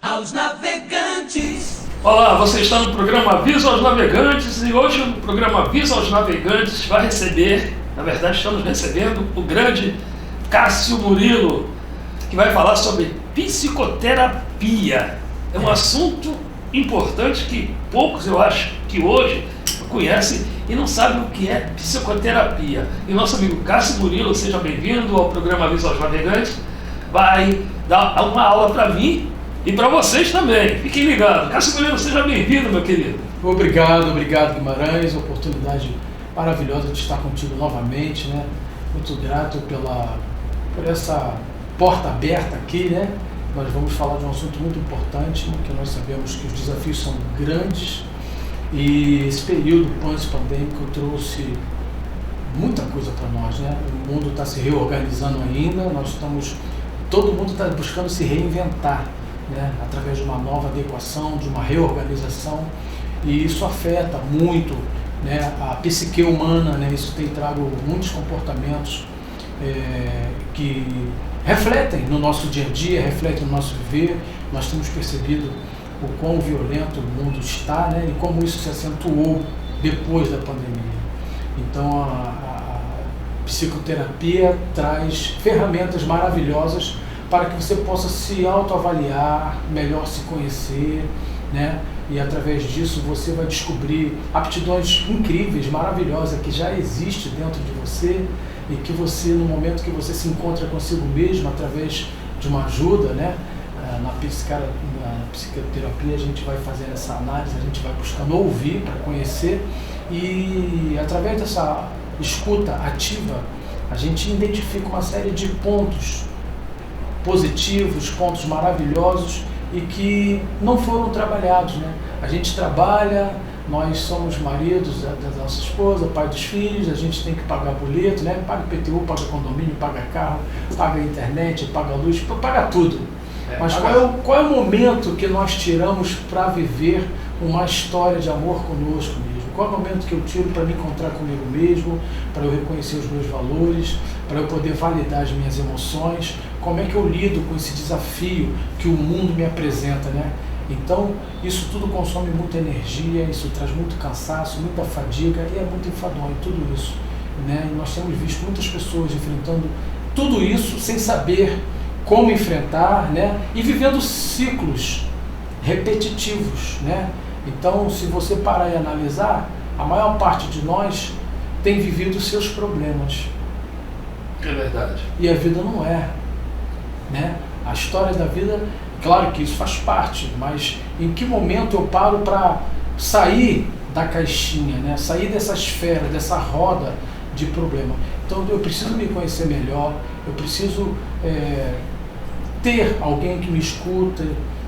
aos navegantes. Olá, você está no programa Aviso aos Navegantes e hoje no programa Aviso aos Navegantes vai receber, na verdade estamos recebendo o grande Cássio Murilo, que vai falar sobre psicoterapia. É um assunto importante que poucos, eu acho, que hoje conhecem e não sabem o que é psicoterapia. E nosso amigo Cássio Murilo, seja bem-vindo ao programa Aviso aos Navegantes, vai dar uma aula para mim e para vocês também. Fiquem ligados. Cássio Murilo, seja bem-vindo, meu querido. Obrigado, Guimarães. Oportunidade maravilhosa de estar contigo novamente, né? Muito grato por essa porta aberta aqui, né? Nós vamos falar de um assunto muito importante, que nós sabemos que os desafios são grandes e esse período pós-pandêmico trouxe muita coisa para nós, né? O mundo está se reorganizando ainda, todo mundo está buscando se reinventar, né? Através de uma nova adequação, de uma reorganização, e isso afeta muito, né, a psique humana, né? Isso tem trago muitos comportamentos que refletem no nosso dia a dia, refletem no nosso viver. Nós temos percebido o quão violento o mundo está, né, e como isso se acentuou depois da pandemia. Então a psicoterapia traz ferramentas maravilhosas para que você possa se autoavaliar, melhor se conhecer, né, e através disso você vai descobrir aptidões incríveis, maravilhosas, que já existem dentro de você e que você, no momento que você se encontra consigo mesmo, através de uma ajuda, né, na psicoterapia a gente vai fazendo essa análise, a gente vai buscando ouvir para conhecer, e através dessa escuta ativa a gente identifica uma série de pontos positivos, pontos maravilhosos e que não foram trabalhados, né? A gente trabalha, nós somos maridos da nossa esposa, pai dos filhos, a gente tem que pagar boleto, né? Paga IPTU, paga condomínio, paga carro, paga internet, paga luz, paga tudo. Mas qual é o momento que nós tiramos para viver uma história de amor conosco mesmo? Qual é o momento que eu tiro para me encontrar comigo mesmo, para eu reconhecer os meus valores, para eu poder validar as minhas emoções? Como é que eu lido com esse desafio que o mundo me apresenta, né? Então, isso tudo consome muita energia, isso traz muito cansaço, muita fadiga e é muito enfadonho, tudo isso, né? E nós temos visto muitas pessoas enfrentando tudo isso sem saber como enfrentar, né? E vivendo ciclos repetitivos, né? Então, se você parar e analisar, a maior parte de nós tem vivido os seus problemas. É verdade. E a vida não é, né? A história da vida, claro que isso faz parte, mas em que momento eu paro para sair da caixinha, né? Sair dessa esfera, dessa roda de problema? Então eu preciso me conhecer melhor, eu preciso ter alguém que me escuta,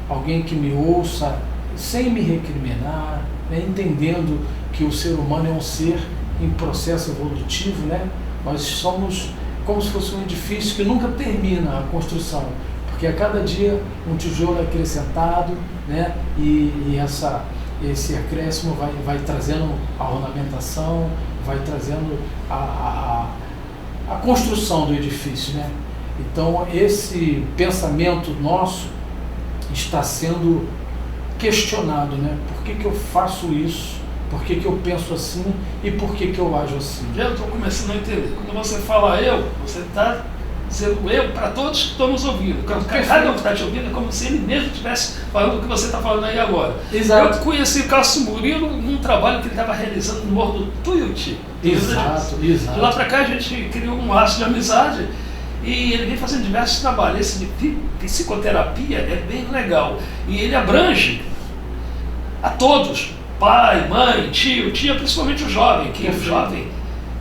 alguém que me ouça, sem me recriminar, né? Entendendo que o ser humano é um ser em processo evolutivo, né? Nós somos como se fosse um edifício que nunca termina a construção, porque a cada dia um tijolo é acrescentado, né? E esse acréscimo vai trazendo a ornamentação, vai trazendo a construção do edifício, né? Então esse pensamento nosso está sendo questionado, né? Por que eu faço isso? Por que eu penso assim e por que eu ajo assim? Já estou começando a entender. Quando você fala eu, você está dizendo eu para todos que estão nos ouvindo. Cada um que está te ouvindo é como se ele mesmo estivesse falando o que você está falando aí agora. Exato. Eu conheci o Cássio Murilo num trabalho que ele estava realizando no Morro do Tuiuti. Exato. De lá para cá a gente criou um laço de amizade e ele vem fazendo diversos trabalhos. Esse de psicoterapia é bem legal e ele abrange a todos. Pai, mãe, tio, tia, principalmente o jovem, que o jovem,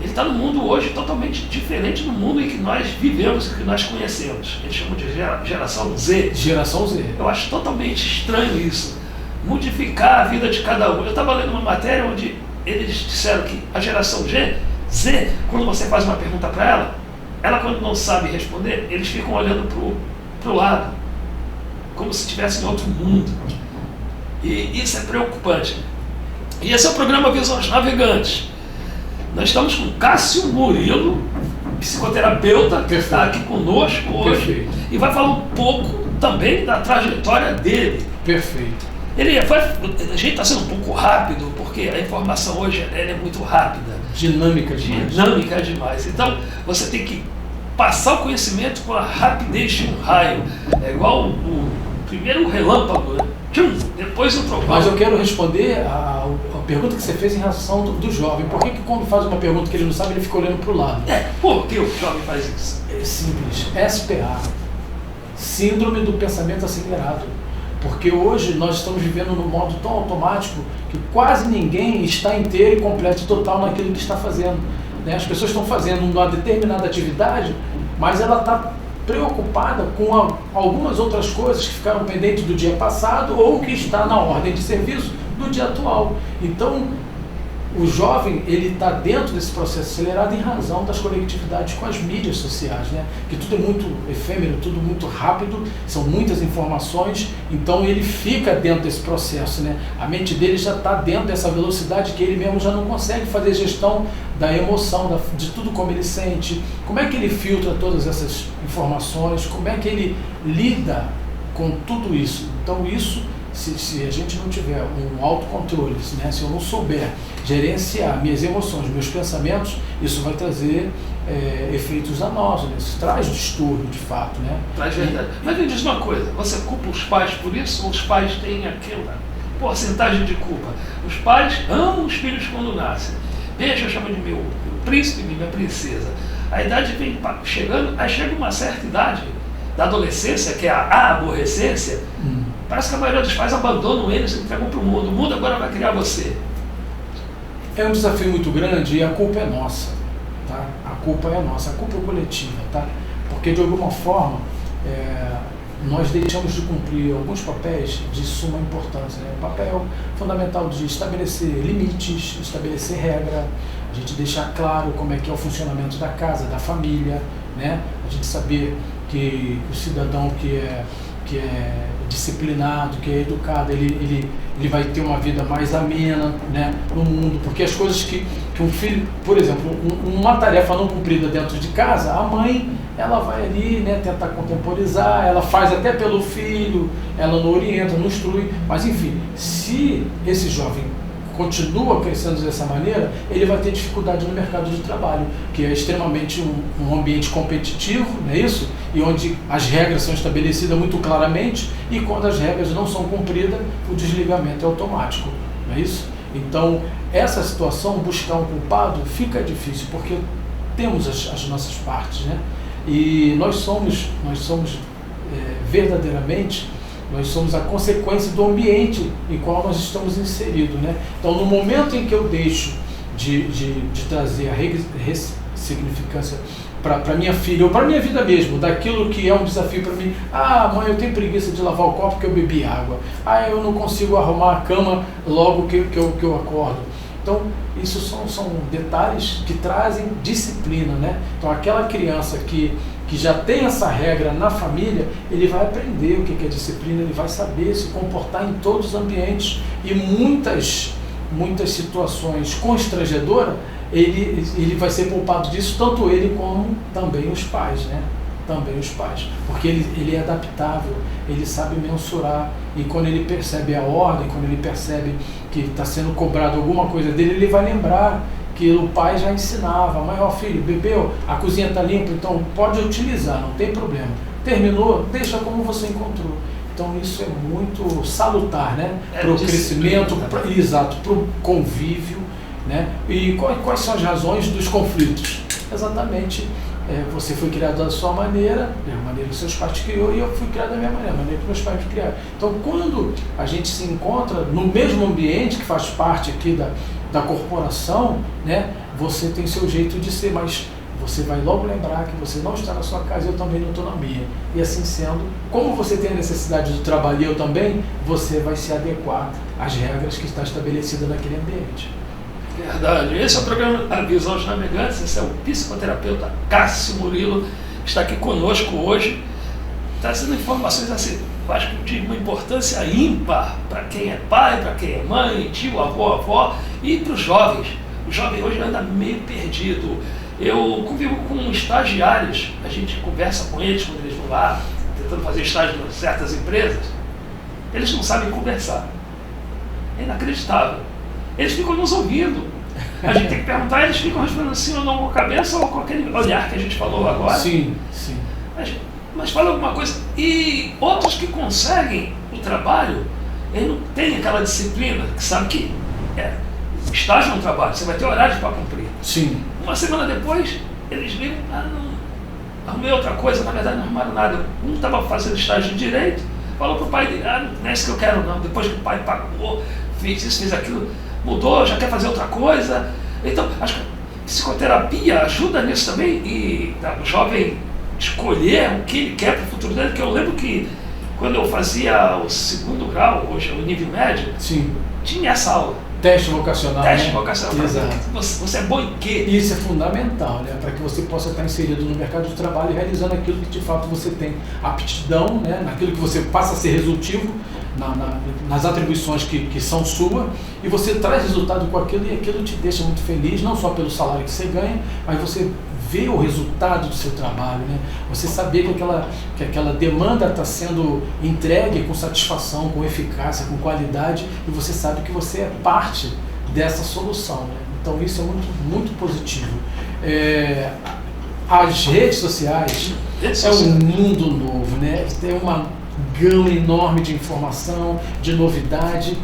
ele está no mundo hoje totalmente diferente do mundo em que nós vivemos e que nós conhecemos. Eles chamam de geração Z. Geração Z. Eu acho totalmente estranho isso. Modificar a vida de cada um. Eu estava lendo uma matéria onde eles disseram que a geração Z, quando você faz uma pergunta para ela quando não sabe responder, eles ficam olhando pro lado, como se estivesse em outro mundo. E isso é preocupante. E esse é o programa Aviso aos Navegantes. Nós estamos com Cássio Murilo, psicoterapeuta, que está aqui conosco hoje. Perfeito. E vai falar um pouco também da trajetória dele. Perfeito. A gente está sendo um pouco rápido, porque a informação hoje ela é muito rápida. Dinâmica demais. Dinâmica demais. Então, você tem que passar o conhecimento com a rapidez de um raio. É igual o primeiro relâmpago, né? Tchum, depois o trovão. Mas eu quero responder a pergunta que você fez em relação do jovem. Por que quando faz uma pergunta que ele não sabe, ele fica olhando para o lado? Por que o jovem faz isso? É simples. SPA. Síndrome do pensamento acelerado. Porque hoje nós estamos vivendo num modo tão automático que quase ninguém está inteiro e completo e total naquilo que está fazendo. Né? As pessoas estão fazendo uma determinada atividade, mas ela está preocupada com algumas outras coisas que ficaram pendentes do dia passado ou que está na ordem de serviço do dia atual. Então, o jovem, ele está dentro desse processo acelerado em razão das conectividades com as mídias sociais, né? Que tudo é muito efêmero, tudo muito rápido, são muitas informações, então ele fica dentro desse processo, né? A mente dele já está dentro dessa velocidade que ele mesmo já não consegue fazer gestão da emoção, de tudo como ele sente, como é que ele filtra todas essas informações, como é que ele lida com tudo isso. Então isso, se a gente não tiver um autocontrole, né? Se eu não souber gerenciar minhas emoções, meus pensamentos, isso vai trazer efeitos danosos, né? Isso traz distúrbio de fato, né? Traz verdade. Mas me diz uma coisa, você culpa os pais por isso ou os pais têm aquela porcentagem de culpa? Os pais amam os filhos quando nascem. Deixa eu chamar de meu príncipe, minha princesa. A idade vem chegando, aí chega uma certa idade da adolescência, que é a aborrecência. Parece que a maioria dos pais abandonam eles e entregam para o mundo. O mundo agora vai criar você. É um desafio muito grande e a culpa é nossa, tá? A culpa é nossa, a culpa é coletiva, tá? Porque de alguma forma nós deixamos de cumprir alguns papéis de suma importância, né? O papel fundamental de estabelecer limites, estabelecer regra, a gente deixar claro como é que é o funcionamento da casa, da família, né? A gente saber que o cidadão que é disciplinado, que é educado, ele vai ter uma vida mais amena, né, no mundo, porque as coisas que um filho, por exemplo, uma tarefa não cumprida dentro de casa, a mãe, ela vai ali, né, tentar contemporizar, ela faz até pelo filho, ela não orienta, não instrui, mas enfim, se esse jovem continua crescendo dessa maneira, ele vai ter dificuldade no mercado de trabalho, que é extremamente um ambiente competitivo, não é isso? E onde as regras são estabelecidas muito claramente e quando as regras não são cumpridas, o desligamento é automático, não é isso? Então, essa situação, buscar um culpado, fica difícil, porque temos as nossas partes, né? E nós somos verdadeiramente, nós somos a consequência do ambiente em qual nós estamos inseridos, né? Então, no momento em que eu deixo de trazer a ressignificância para minha filha, ou para minha vida mesmo, daquilo que é um desafio para mim, mãe, eu tenho preguiça de lavar o copo porque eu bebi água, eu não consigo arrumar a cama logo que eu acordo. Então, isso são detalhes que trazem disciplina, né? Então, aquela criança que já tem essa regra na família, ele vai aprender o que é disciplina, ele vai saber se comportar em todos os ambientes e muitas situações constrangedoras, ele vai ser poupado disso, tanto ele como também os pais, né? Também os pais, porque ele é adaptável, ele sabe mensurar e quando ele percebe a ordem, quando ele percebe que está sendo cobrado alguma coisa dele, ele vai lembrar que o pai já ensinava, mãe, filho, bebeu, a cozinha está limpa, então pode utilizar, não tem problema. Terminou, deixa como você encontrou. Então isso é muito salutar, né? Para o crescimento, exato, para o convívio, né? E quais são as razões dos conflitos? Exatamente, você foi criado da sua maneira, da maneira que seus pais te criou, e eu fui criado da minha maneira, da maneira que meus pais me criaram. Então quando a gente se encontra no mesmo ambiente que faz parte aqui da corporação, né, você tem seu jeito de ser, mas você vai logo lembrar que você não está na sua casa e eu também não estou na minha. E assim sendo, como você tem a necessidade de trabalho e eu também, você vai se adequar às regras que está estabelecida naquele ambiente. Verdade. Esse é o programa A Visão dos Navegantes. Esse é o psicoterapeuta Cássio Murilo, que está aqui conosco hoje, trazendo informações assim, eu acho que de uma importância ímpar para quem é pai, para quem é mãe, tio, avó e para os jovens. O jovem hoje anda meio perdido. Eu convivo com estagiários, a gente conversa com eles quando eles vão lá tentando fazer estágio em certas empresas, eles não sabem conversar. É inacreditável. Eles ficam nos ouvindo. A gente tem que perguntar, eles ficam respondendo sim ou não com a cabeça ou com aquele olhar que a gente falou agora. Sim, sim. Mas fala alguma coisa. E outros que conseguem o trabalho, eles não têm aquela disciplina, que sabe que estágio no trabalho, você vai ter horário para cumprir. Sim. Uma semana depois, eles ligam, não, arrumei outra coisa, na verdade não arrumaram nada. Um estava fazendo estágio de direito, falou para o pai dele, não é isso que eu quero não. Depois que o pai pagou, fez isso, fez aquilo, mudou, já quer fazer outra coisa. Então, acho que a psicoterapia ajuda nisso também, e o jovem escolher o que ele quer para o futuro dele, porque eu lembro que quando eu fazia o 2º grau, hoje o nível médio, sim, tinha essa aula. Teste vocacional. Teste né? vocacional. Exato. Você é bom em quê? Isso é fundamental, né? Para que você possa estar inserido no mercado de trabalho e realizando aquilo que de fato você tem aptidão, né? Naquilo que você passa a ser resolutivo, nas atribuições que são sua, e você traz resultado com aquilo e aquilo te deixa muito feliz, não só pelo salário que você ganha, mas você vê o resultado do seu trabalho, né? Você saber que aquela demanda está sendo entregue com satisfação, com eficácia, com qualidade, e você sabe que você é parte dessa solução, né? Então isso é muito, muito positivo. As redes sociais é um mundo novo, né? Tem uma gama enorme de informação, de novidade.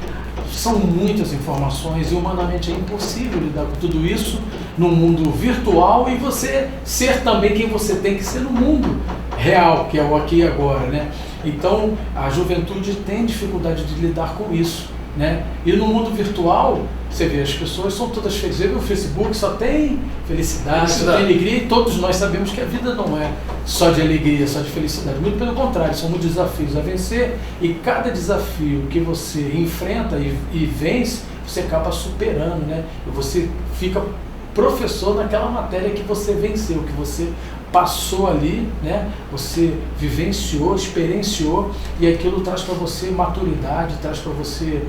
São muitas informações e humanamente é impossível lidar com tudo isso no mundo virtual e você ser também quem você tem que ser no mundo real, que é o aqui e agora, né? Então a juventude tem dificuldade de lidar com isso, né? E no mundo virtual, você vê, as pessoas são todas felizes. O Facebook só tem felicidade, só tem alegria, e todos nós sabemos que a vida não é só de alegria, só de felicidade. Muito pelo contrário, são muitos desafios a vencer, e cada desafio que você enfrenta e vence, você acaba superando, né? E você fica professor naquela matéria que você venceu, que você passou ali, né? Você vivenciou, experienciou, e aquilo traz para você maturidade, traz para você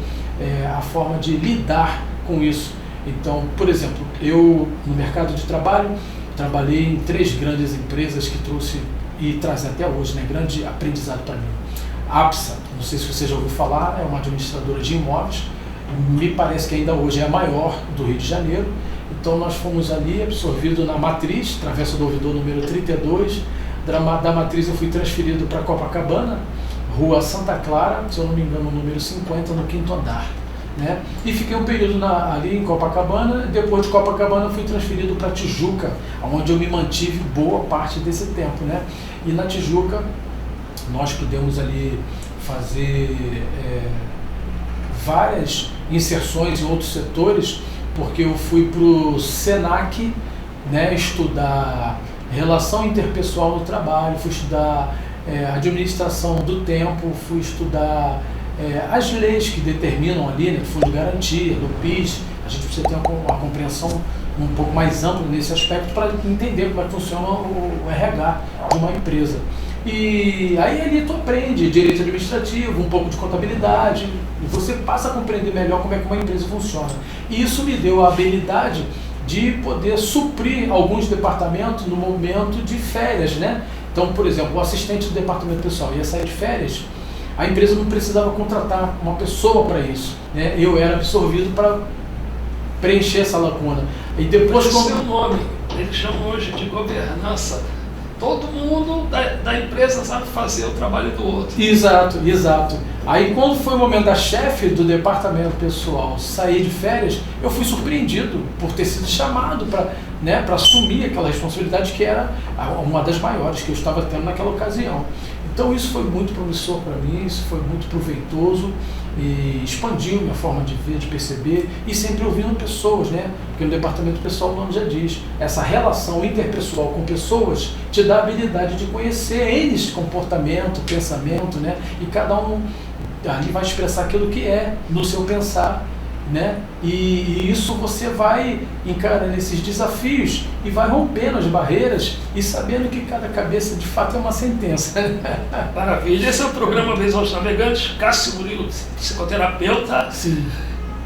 a forma de lidar com isso. Então, por exemplo, eu no mercado de trabalho trabalhei em 3 grandes empresas que trouxe e trazem até hoje, né, grande aprendizado para mim. A APSA, não sei se você já ouviu falar, é uma administradora de imóveis, me parece que ainda hoje é a maior do Rio de Janeiro. Então nós fomos ali absorvidos na Matriz, Travessa do Ouvidor número 32, da Matriz eu fui transferido para Copacabana, Rua Santa Clara, se eu não me engano, número 50, no 5º andar. Né? E fiquei um período ali em Copacabana. Depois de Copacabana eu fui transferido para Tijuca, onde eu me mantive boa parte desse tempo, né? E na Tijuca nós pudemos ali fazer várias inserções em outros setores, porque eu fui para o SENAC, né, estudar relação interpessoal no trabalho, fui estudar administração do tempo, fui estudar as leis que determinam ali, né, do Fundo de Garantia, do PIS. A gente precisa ter uma compreensão um pouco mais ampla nesse aspecto para entender como é que funciona o RH de uma empresa. E aí ali tu aprende direito administrativo, um pouco de contabilidade, e você passa a compreender melhor como é que uma empresa funciona. E isso me deu a habilidade de poder suprir alguns departamentos no momento de férias, né? Então, por exemplo, o assistente do departamento pessoal ia sair de férias, a empresa não precisava contratar uma pessoa para isso, né? Eu era absorvido para preencher essa lacuna. E depois, esse é o nome, eles chamam hoje de governança. Todo mundo da empresa sabe fazer o trabalho do outro. Exato, exato. Aí quando foi o momento da chefe do departamento pessoal sair de férias, eu fui surpreendido por ter sido chamado para, né, para assumir aquela responsabilidade que era uma das maiores que eu estava tendo naquela ocasião. Então isso foi muito promissor para mim, isso foi muito proveitoso e expandiu minha forma de ver, de perceber, e sempre ouvindo pessoas, né? Porque no departamento pessoal o nome já diz, essa relação interpessoal com pessoas te dá a habilidade de conhecer eles, comportamento, pensamento, né? E cada um ali vai expressar aquilo que é no seu pensar, né? E isso você vai encarando esses desafios e vai rompendo as barreiras e sabendo que cada cabeça de fato é uma sentença. Maravilha. Esse é o programa Visão dos Navegantes. Cássio Murilo, psicoterapeuta. Sim.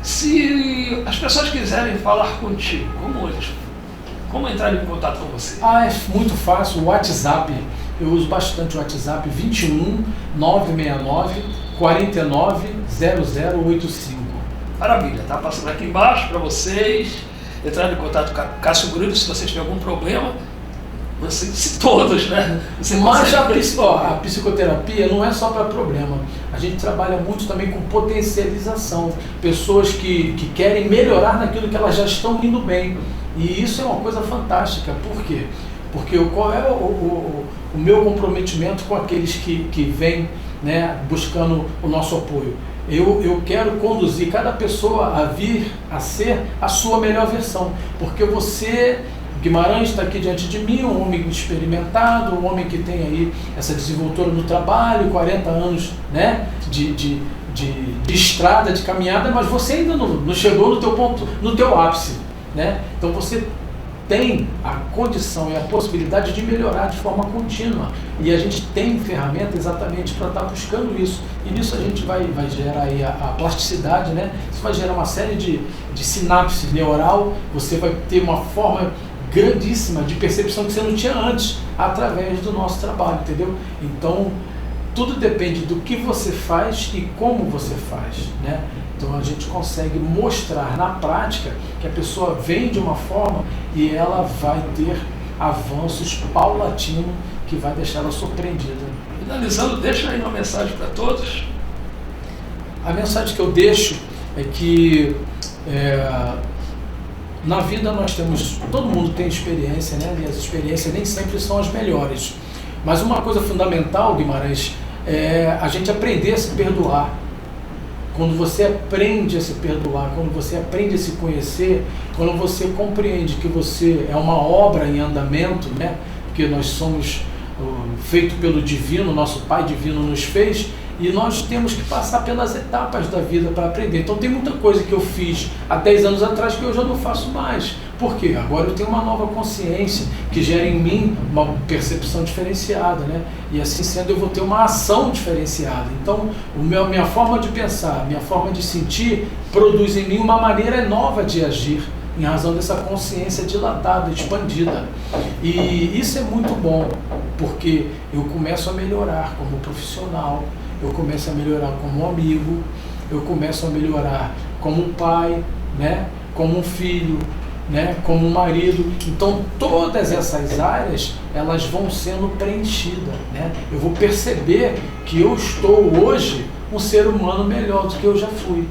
Se as pessoas quiserem falar contigo, como entrar em contato com você? É muito fácil. O WhatsApp eu uso bastante o WhatsApp 21 969 49 0085. Maravilha, tá passando aqui embaixo para vocês entrarem em contato com a Cássio Murilo se vocês tiverem algum problema. Se todos, né? Mas a psicoterapia não é só para problema. A gente trabalha muito também com potencialização. Pessoas que querem melhorar naquilo que elas já estão indo bem. E isso é uma coisa fantástica. Por quê? Porque qual é o meu comprometimento com aqueles que vêm, né, buscando o nosso apoio? Eu quero conduzir cada pessoa a vir a ser a sua melhor versão. Porque você... Guimarães está aqui diante de mim, um homem experimentado, um homem que tem aí essa desenvoltura no trabalho, 40 anos, né, de estrada, de caminhada, mas você ainda não chegou no teu ponto, no teu ápice, né? Então você tem a condição e a possibilidade de melhorar de forma contínua. E a gente tem ferramenta exatamente para estar buscando isso. E nisso a gente vai gerar aí a plasticidade, né? Isso vai gerar uma série de sinapse neural, você vai ter uma forma grandíssima de percepção que você não tinha antes, através do nosso trabalho, entendeu? Então, tudo depende do que você faz e como você faz, né? Então a gente consegue mostrar na prática que a pessoa vem de uma forma e ela vai ter avanços paulatinos que vai deixar ela surpreendida. Finalizando, deixa aí uma mensagem para todos. A mensagem que eu deixo é que na vida nós temos, todo mundo tem experiência, né? E as experiências nem sempre são as melhores. Mas uma coisa fundamental, Guimarães, é a gente aprender a se perdoar. Quando você aprende a se perdoar, quando você aprende a se conhecer, quando você compreende que você é uma obra em andamento, né? Porque nós somos feito pelo divino, nosso Pai divino nos fez, e nós temos que passar pelas etapas da vida para aprender. Então tem muita coisa que eu fiz há 10 anos atrás que eu já não faço mais. Por quê? Agora eu tenho uma nova consciência que gera em mim uma percepção diferenciada, né? E assim sendo eu vou ter uma ação diferenciada. Então minha forma de pensar, minha forma de sentir produz em mim uma maneira nova de agir, em razão dessa consciência dilatada, expandida. E isso é muito bom, porque eu começo a melhorar como profissional, eu começo a melhorar como amigo, eu começo a melhorar como pai, né? Como um filho, né? Como um marido. Então todas essas áreas elas vão sendo preenchidas, né? Eu vou perceber que eu estou hoje um ser humano melhor do que eu já fui,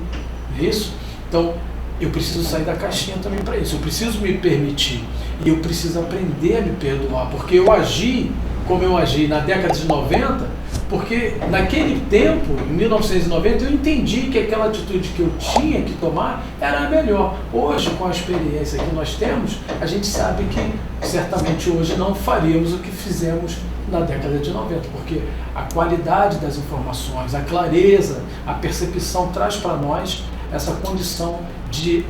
não é isso? Então eu preciso sair da caixinha também para isso, eu preciso me permitir e eu preciso aprender a me perdoar, porque eu agi como eu agi na década de 90, porque naquele tempo, em 1990, eu entendi que aquela atitude que eu tinha que tomar era a melhor. Hoje, com a experiência que nós temos, a gente sabe que certamente hoje não faríamos o que fizemos na década de 90, porque a qualidade das informações, a clareza, a percepção traz para nós essa condição de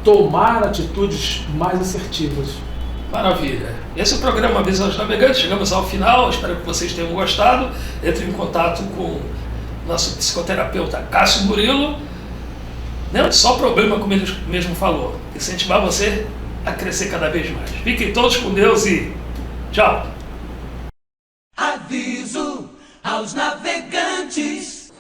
tomar atitudes mais assertivas. Maravilha. Esse é o programa Visões Navegantes. Chegamos ao final. Espero que vocês tenham gostado. Entre em contato com o nosso psicoterapeuta Cássio Murilo. Não só problema, como ele mesmo falou. Incentivar você a crescer cada vez mais. Fiquem todos com Deus e tchau. Aviso aos navegantes.